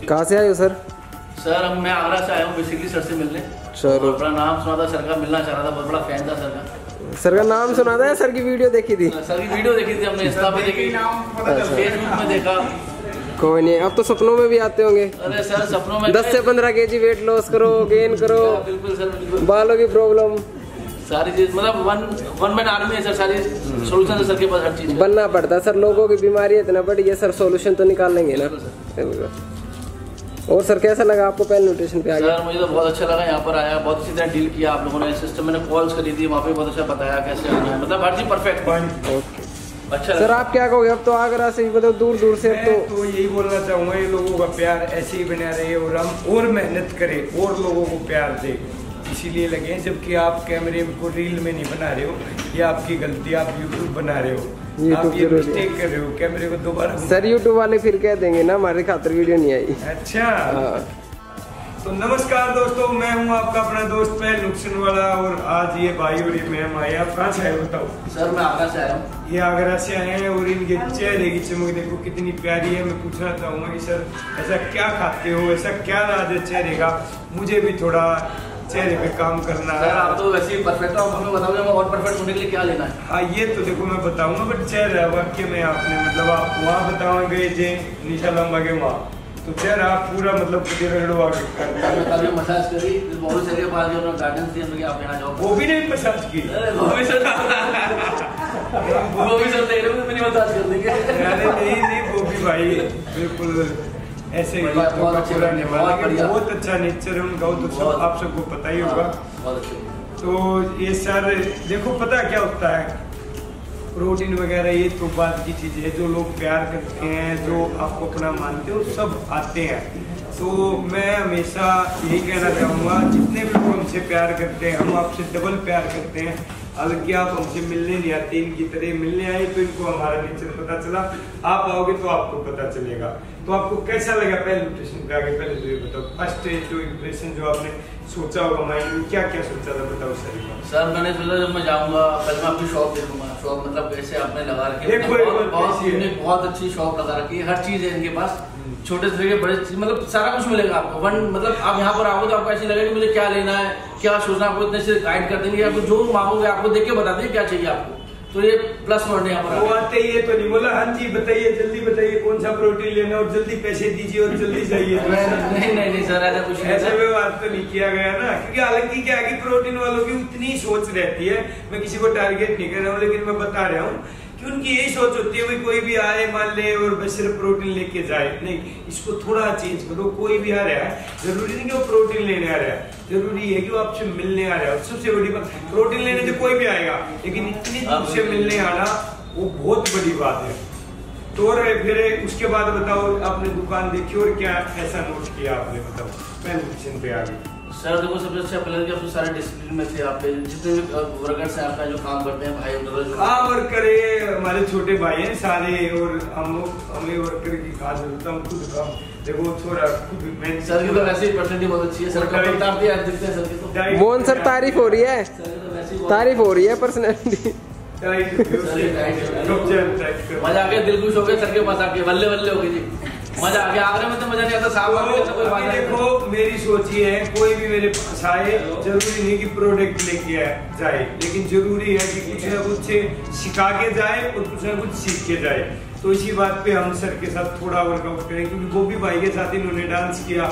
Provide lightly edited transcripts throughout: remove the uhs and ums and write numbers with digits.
कहाँ से आए हो सर? सर मैं आगरा से आया हूँ बेसिकली सर से मिलने। चलो, अपना नाम सुना था सर का, मिलना चाह रहा था, बहुत बड़ा फैन था सर का। सर का नाम सुना था या सर की वीडियो देखी थी? सर की वीडियो देखी थी हमने, इंस्टा पे देखी, फेसबुक में देखा। कोई नहीं, अब तो सपनों में भी आते होंगे। अरे सर सपनों में 10 से 15 kg वेट लॉस करो, गेन करो। बिल्कुल सर, बिल्कुल। बालों की प्रॉब्लम, सारी चीज मतलब वन मैन आर्मी है सर, सारी सोल्यूशन है सर के पास, हर चीज बनना पड़ता है सर। लोगों की बीमारी इतना बड़ी है सर, सोल्यूशन तो निकाल लेंगे ना। और सर कैसा लगा आपको पहले न्यूट्रिशन पे आगे? सर मुझे तो बहुत अच्छा लगा, यहाँ पर आया, बहुत अच्छी तरह डील किया आप लोगों ने। सिस्टम मैंने कॉल्स करी थी, वहाँ पे बहुत अच्छा बताया कैसे आना है, मतलब हर चीज परफेक्ट। ओके अच्छा सर, आप क्या कहोगे? अब तो आगरा से मतलब दूर दूर से, अब तो यही बोलना चाहूँगा, ये लोगों का प्यार ऐसे ही बना रहे और हम और मेहनत करें और लोगों को प्यार दे, इसीलिए लगे। जबकि आप कैमरे को रील में नहीं बना रहे हो, ये आपकी गलती, आप यूट्यूब बना रहे हो, आप ये मिस्टेक कर रहे हो। कैमरे को दोबारा सर यूट्यूब वाले फिर कह देंगे ना हमारे खातिर वीडियो नहीं आई। अच्छा तो नमस्कार दोस्तों, मैं हूं आपका अपना दोस्त पहल नुकसान वाला, और आज ये भाई और ये मैम आए। आप कहाँ से आए बताओ? सर मैं आगरा से आया हूँ। ये आगरा से आए हैं और इनके चेहरे की चमक देखो कितनी प्यारी है। मैं पूछना चाहूँगा कि सर ऐसा क्या खाते हो, ऐसा क्या राज है चेहरे का? मुझे भी थोड़ा चेहरे पे काम करना है। सर आप तो वैसे ही परफेक्ट हो, हमें बताओगे हमें और परफेक्ट होने के लिए क्या लेना है? हाँ ये तो देखो मैं बताऊंगा, बट चेहरा वाक्य में आपने मतलब आप वहाँ बताओगे जे निशा लंबा के वहाँ, तो चेहरा आप पूरा मतलब कभी मसाज करी, बहुत सारे पास जो गार्डन थी, हम आप यहाँ जाओ। वो भी नहीं मसाज की, वो भी सर देख रहे हो, मैंने मसाज कर देंगे। अरे नहीं वो भी भाई बिल्कुल ऐसे ही बहुत अच्छा नेचर है उनका, तो सब आप सबको पता ही होगा। तो ये सर देखो पता क्या होता है, प्रोटीन वगैरह ये तो बात की चीज़ है, जो लोग प्यार करते हैं, जो आपको अपना मानते हो, सब आते हैं। तो मैं हमेशा यही कहना चाहूँगा, जितने भी लोग हमसे प्यार करते हैं, हम आपसे डबल प्यार करते हैं। हालांकि आप हमसे मिलने नहीं आते, इनकी तरह मिलने आए तो इनको हमारा नेचर पता चला, आप आओगे तो आपको पता चलेगा। तो आपको कैसा लगा पहले न्यूट्रिशन पे आगे? पहले तो ये बताओ, फर्स्ट जो इम्प्रेशन जो आपने सोचा होगा माइंड में, क्या क्या सोचा था बताओ सर? मैंने सोचा जब मैं जाऊँगा पहले मैं आपकी शॉप देखूंगा। शॉप मतलब कैसे आपने लगा रखी है, बहुत अच्छी शॉप लगा रखी है, हर चीज है इनके पास, छोटे से लेके बड़े चीज, मतलब सारा कुछ मिलेगा आपको। मतलब आप यहाँ पर आओगे तो आपको ऐसे लगेगा कि मुझे क्या लेना है, क्या सोचना, आपको इतने से गाइड कर देंगे, आपको जो मांगोगे आपको देख के बता देंगे क्या चाहिए आपको। तो ये प्लस पॉइंट है यहाँ पर। वो आते ही ये तो नहीं बोला हाँ जी बताइए, जल्दी बताइए कौन सा प्रोटीन लेना और जल्दी पैसे दीजिए और जल्दी चाहिए। नहीं सर, ऐसा कुछ नहीं, ऐसे व्यवहार तो नहीं किया गया ना, क्योंकि हालांकि क्या है कि प्रोटीन वालों की उतनी सोच रहती है, मैं किसी को टारगेट नहीं कर रहा हूँ, लेकिन मैं बता रहा हूँ कि उनकी यही सोच होती है, कोई भी आए मान ले और बस सिर्फ प्रोटीन लेके जाए। नहीं, इसको थोड़ा चेंज करो। कोई भी आ रहा है, जरूरी नहीं कि वो प्रोटीन लेने आ रहा है, जरूरी है कि वो आपसे मिलने आ रहा है। सबसे बड़ी बात, प्रोटीन लेने तो कोई भी आएगा, लेकिन इतनी दूर से मिलने आना वो बहुत बड़ी बात है। तो फिर उसके बाद बताओ, आपने दुकान देखी और क्या ऐसा नोट किया आपने, बताओ पहले पे आ गई। सर देखो सबसे अच्छा पहले आपके सारे डिसिप्लिन में थे, आप जितने भी वर्कर्स हैं आपका जो काम करते हैं भाई, हाँ वर्कर हमारे छोटे भाई हैं सारे, और हमें वर्कर की खास जरूरत है, हम खुद काम देखो छोरा खुद। सर की तो वैसे ही पर्सनैलिटी बहुत अच्छी है सर, दिखते हैं सर की तो। मोहन सर तारीफ हो रही है, तारीफ हो रही है पर्सनैलिटी। मजा आ गया, दिल खुश हो गया सर के पास आके, बल्ले बल्ले हो गई जी, मजा आ गया। आगरा में तो मजा नहीं आता, साहब देखो मेरी सोच ये है, कोई भी मेरे पास आए जरूरी नहीं कि प्रोडक्ट लेके जाए, लेकिन जरूरी है कि कुछ ना कुछ सिखा के जाए और कुछ ना कुछ सीख के जाए। तो इसी बात पे हम सर के साथ थोड़ा वर्कआउट करें, क्योंकि गोभी भाई के साथ इन्होंने डांस किया,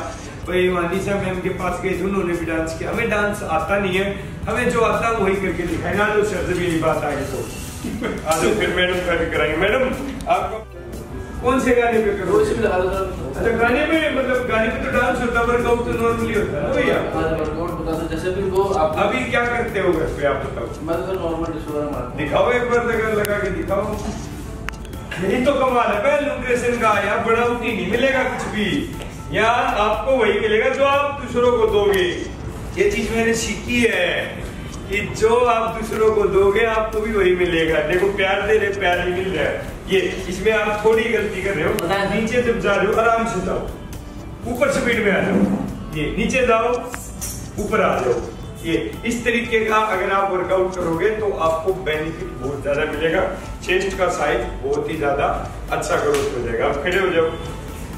भाई वानिशा मैम के पास गए थे, उन्होंने भी डांस किया। हमें डांस आता नहीं है, हमें जो आता है वही करके दिखाएगा। जो सर से भी बात आगे तो आज फिर मैडम कर कराएंगे। मैडम आपको कौन से गाने पे करो? अच्छा गाने में, मतलब गाने पे तो डांस होता है, वर्कआउट तो नॉर्मली होता है भैया। वर्कआउट बता दो, जैसे भी वो आप अभी क्या करते हो घर पे आप बताओ? मैं तो नॉर्मल दिखाओ एक बार, लगा के दिखाओ। यही तो कमाल है पहले न्यूट्रिशन का, यहाँ बनावटी नहीं मिलेगा कुछ भी, यहाँ आपको वही मिलेगा जो आप दूसरों को दोगे। ये चीज मैंने सीखी है कि जो आप दूसरों को दोगे आपको भी वही मिलेगा। देखो प्यार दे रहे, प्यार ही मिल रहा है। ये इसमें आप थोड़ी गलती कर रहे हो, नीचे जब जा रहे हो आराम से जाओ, ऊपर स्पीड में आ जाओ, ये नीचे जाओ ऊपर आ जाओ। ये इस तरीके का अगर आप वर्कआउट करोगे तो आपको बेनिफिट बहुत ज्यादा मिलेगा। चेस्ट का साइज बहुत ही ज्यादा अच्छा ग्रोथ हो जाएगा। आप खड़े हो जाओ,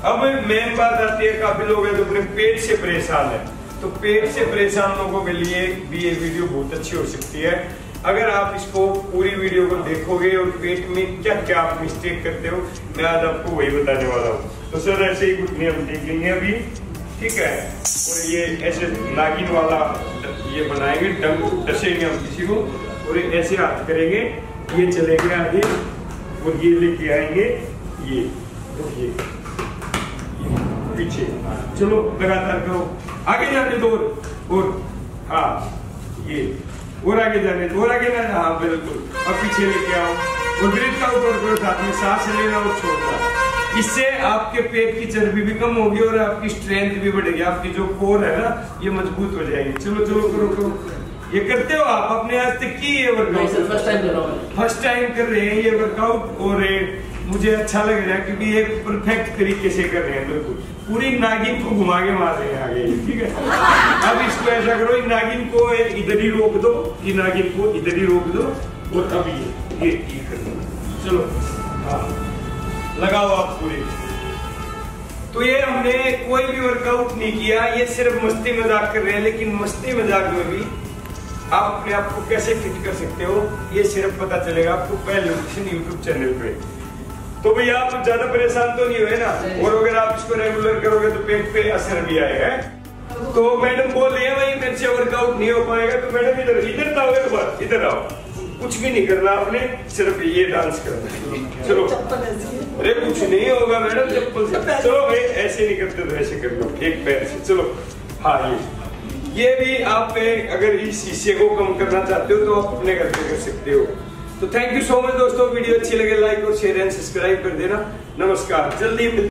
अब मेन बात आती है, काफी लोग हैं जो अपने पेट से परेशान है, तो पेट से परेशान लोगों के लिए भी ये वीडियो बहुत अच्छी हो सकती है। अगर आप इसको पूरी वीडियो को देखोगे और पेट में क्या क्या आप मिस्टेक करते हो, मैं आज आपको वही बताने वाला हूँ। तो सर ऐसे ही कुछ नियम देखेंगे अभी, ठीक है। और ये ऐसे नागिन वाला ये बनाएंगे, डंक डसेंगे हम किसी को, और ऐसे हाथ करेंगे, ये चलेंगे आगे और ये लेके आएंगे ये पीछे। चलो लगातार करो, आगे जाने दो और हाँ ये और आगे जाने दो, और आगे ना, हाँ बिल्कुल। अब पीछे लेके आओ और ब्रीथ आउट और करो, साथ में सांस लेना और छोड़ना। इससे आपके पेट की चर्बी भी कम होगी और आपकी स्ट्रेंथ भी बढ़ेगी, आपकी जो कोर है ना ये मजबूत हो जाएगी। चलो चलो करो करो। ये करते हो आप अपने आज तक की ये वर्कआउट? फर्स्ट टाइम कर रहे हैं ये वर्कआउट, और मुझे अच्छा लग रहा है क्योंकि ये परफेक्ट तरीके से कर रहे हैं, बिल्कुल पूरी नागिन को घुमा के मार रहे हैं आगे, ठीक है। अब इसको ऐसा करो, नागिन को इधर ही रोक दो, ये नागिन को इधर ही रोक दो, और अब ये कर दो। चलो हाँ लगाओ आप पूरे। तो ये हमने कोई भी वर्कआउट नहीं किया, ये सिर्फ मस्ती मजाक कर रहे हैं, लेकिन मस्ती मजाक में भी आप अपने आप को कैसे फिट कर सकते हो ये सिर्फ पता चलेगा आपको पहल न्यूट्रिशन यूट्यूब चैनल पे। तो भैया आप ज्यादा परेशान तो नहीं हुए ना, और अगर आप इसको रेगुलर करोगे तो पेट पे असर भी आएगा। तो मैडम बोल रही है भाई मेरे से वर्कआउट नहीं हो पाएगा, तो मैडम इधर आओ, एक बार इधर आओ, कुछ भी नहीं करना आपने, सिर्फ ये डांस करना। चलो अरे कुछ नहीं होगा मैडम चप्पल से, चलो भाई ऐसे नहीं करते तो ऐसे कर लो एक पैर से। चलो हाँ ये भी आप अगर इस हिस्से को कम करना चाहते हो तो आप अपने घर पे कर सकते हो। तो थैंक यू सो मच दोस्तों, वीडियो अच्छी लगे लाइक और शेयर एंड सब्सक्राइब कर देना। नमस्कार, जल्दी